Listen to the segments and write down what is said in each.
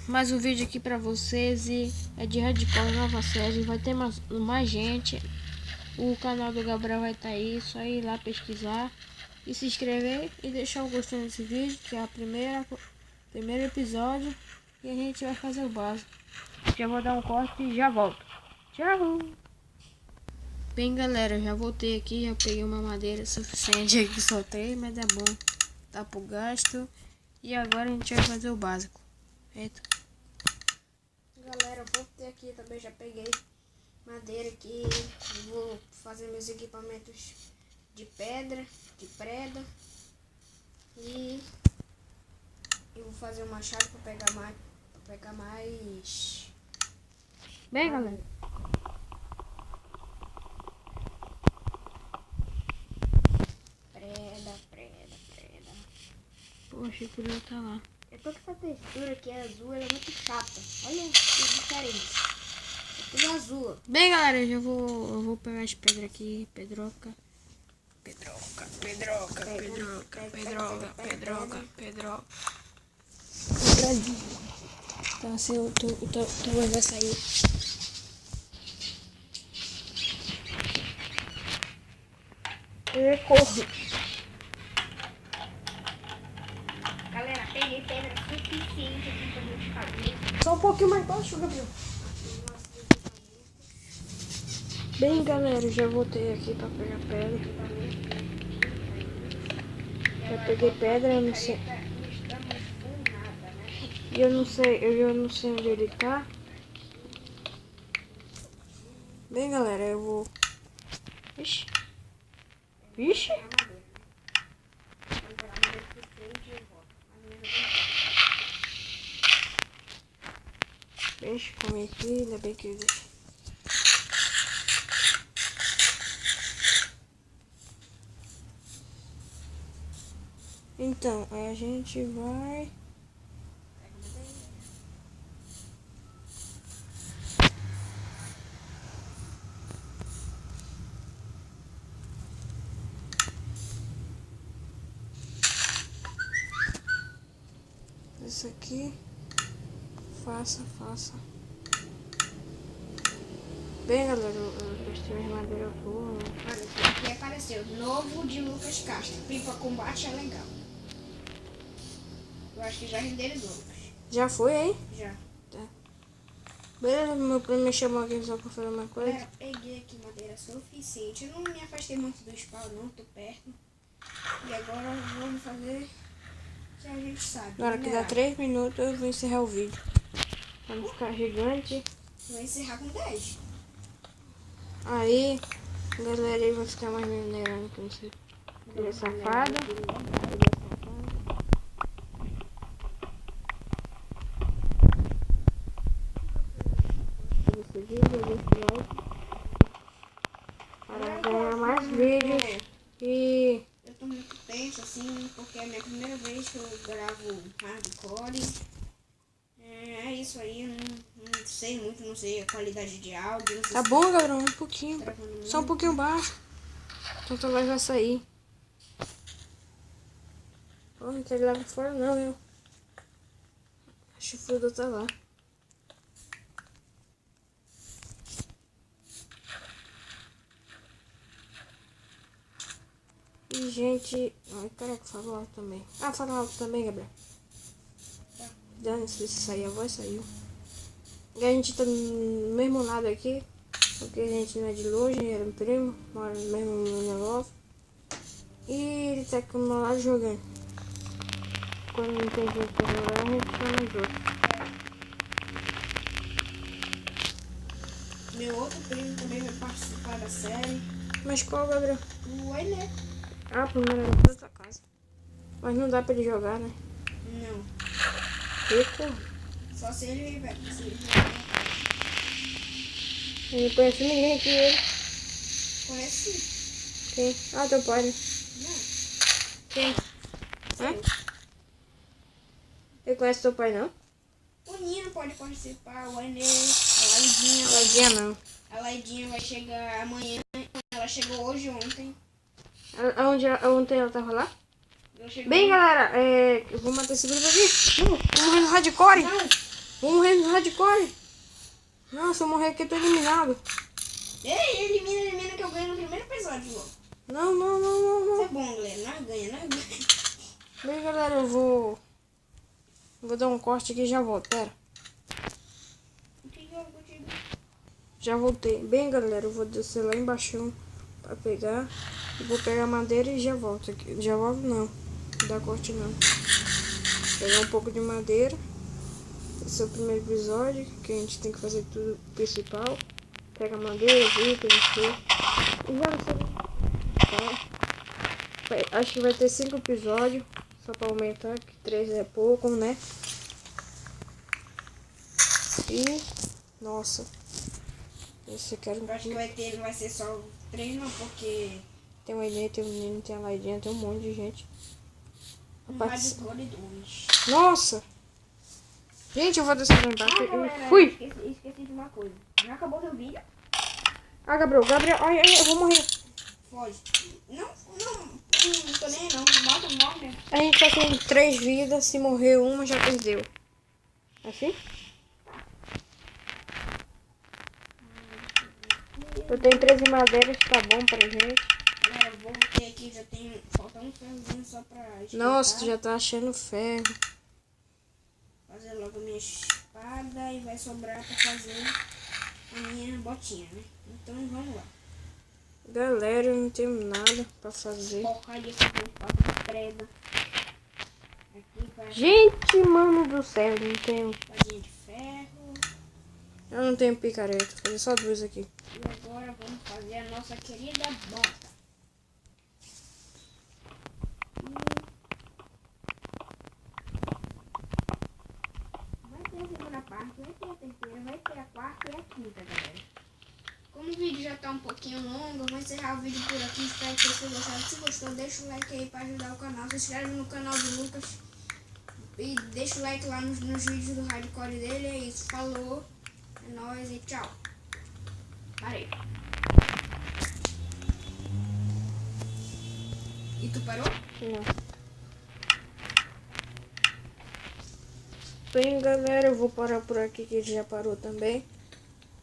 mais um vídeo aqui pra vocês e é de Hardcore, nova série. Vai ter mais gente. O canal do Gabriel vai estar aí, só ir lá pesquisar e se inscrever e deixar o gostei desse vídeo, que é a primeiro episódio, e a gente vai fazer o básico. Já vou dar um corte e já volto. Tchau! Bem, galera, já voltei aqui, já peguei uma madeira suficiente aqui, soltei, mas é bom, tá pro gasto. E agora a gente vai fazer o básico. Eita. Galera, eu voltei aqui também, já peguei madeira aqui, vou fazer meus equipamentos de pedra, de preda, e eu vou fazer uma chave para pegar mais. Bem, galera. Preda. Poxa, por eu tá lá. É porque essa textura aqui é azul, ela é muito chata. Olha que diferente. É tudo azul. Bem, galera, eu vou pegar as pedras aqui. Pedroca. Então assim o tamanho vai sair. Corre. Galera, peguei pedra suficiente aqui pra gente fazer. Só um pouquinho mais baixo, Gabriel. Bem, galera, já voltei aqui pra pegar pedra. Já peguei pedra, eu não sei. Eu não sei onde ele tá. Bem, galera, eu vou. Vixe. Deixa eu comer aqui, ainda bem que eu deixo. Então, aí a gente vai. Isso aqui. Faça. Bem, galera, eu gostei de madeira boa. Olha, aqui apareceu novo de Lucas Castro. Pipa combate é legal. Eu acho que já renderizou, Lucas. Já foi, hein? Já. Tá. Beleza, meu primo me chamou aqui só pra fazer uma coisa. Peguei aqui madeira suficiente. Eu não me afastei muito do spawn, não, tô perto. E agora vamos fazer o que a gente sabe. Agora que dá 3 minutos eu vou encerrar o vídeo. Pra não ficar gigante. Vou encerrar com 10. Aí, galera, aí vai ficar mais minerando que não sei. Ele é safado. Esse vídeo, deixa o like. Para ganhar mais vídeos. E eu tô muito tenso assim, porque é a minha primeira vez que eu gravo hardcore. É isso aí, eu não sei muito, não sei a qualidade de áudio. tá bom, Gabriel, um pouquinho. Só um pouquinho baixo. Então tua voz vai sair. Oh, não quero ir lá pra fora não, eu. A chifruda tá lá. E, gente... Ai, caraca, fala alto também. Ah, fala alto também, Gabriel. Dane-se, se sair a voz, saiu. E a gente tá no mesmo lado aqui. Porque a gente não é de longe, era um primo. Mora no mesmo negócio. E ele tá aqui no meu lado jogando. Quando não tem gente pra jogar, a gente tá no jogo. Meu outro primo também vai participar da série. Mas qual, Gabriel? O Ené. Ah, primeiro é da tua casa. Mas não dá pra ele jogar, né? Não. Rico. Só se ele vai. Eu não conheço ninguém aqui, ele. Conhece? Quem? Ah, teu pai, né? Não. Quem? Hã? Ele conhece teu pai, não? O Nino pode participar, o Ené, a Laidinha. Laidinha não. A Laidinha vai chegar amanhã. Ela chegou hoje ontem. Ontem ela tava lá? Ela chegou Bem, galera, eu vou matar esse grupo aqui. Vamos morrer no hardcore. Não. Vou morrer no hardcore. Não, se eu morrer aqui eu tô eliminado. Ei, elimina que eu ganho no primeiro episódio logo. Não. Isso é bom, galera. Nós ganha. Bem, galera, eu vou dar um corte aqui e já volto, pera. Já voltei. Bem, galera, eu vou descer lá embaixo pra pegar. Vou pegar madeira e já volto aqui. Já volto não. Não dá corte não. Pegar um pouco de madeira. Esse é o primeiro episódio, que a gente tem que fazer tudo principal. Pega madeira, vidro, não sei. E já não sei. Tá. Acho que vai ter 5 episódios. Só pra aumentar, que 3 é pouco, né? E... Nossa. Esse eu quero... Eu acho que não vai ser só 3 não, porque... Tem uma ideia, tem um menino, tem a Laidinha, tem um monte de gente. Hardcore 2. Nossa! Gente, eu vou descer lá embaixo. Galera, Fui! Esqueci de uma coisa. Já acabou seu vídeo? Ah, Gabriel, ai, eu vou morrer. Foge. Não tô nem não. Morre mesmo. A gente tá com 3 vidas, se morrer uma já perdeu. Assim? Eu tenho 13 madeiras, tá bom pra gente. Galera, eu voltei aqui, já tem... Falta um ferrozinho só pra esquentar. Nossa, tu já tá achando ferro. Fazer logo a minha espada e vai sobrar pra fazer a minha botinha, né? Então vamos lá. Galera, eu não tenho nada pra fazer. Porcaria, essa espada de preda. Aqui vai Gente, mano do céu, eu não tenho. espadinha de ferro. Eu não tenho picareta, vou fazer só 2 aqui. E agora vamos fazer a nossa querida bota. Vai ter a segunda parte, vai ter a terceira, vai ter a quarta e a quinta, galera. Como o vídeo já tá um pouquinho longo, eu vou encerrar o vídeo por aqui. Espero que vocês tenham gostado. Se gostou, deixa o like aí pra ajudar o canal. Se inscreve no canal do Lucas. E deixa o like lá nos vídeos do hardcore dele. É isso, falou. É nóis e tchau. Parei. E tu parou? Não. Bem, galera, eu vou parar por aqui, que ele já parou também.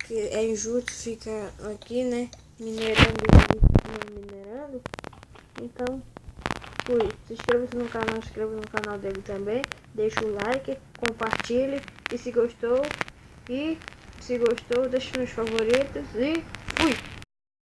Que é injusto ficar aqui, né? Minerando. Então, fui. Se inscreva no canal, se inscreva no canal dele também. Deixa o like, compartilhe. E se gostou, deixa nos favoritos e fui!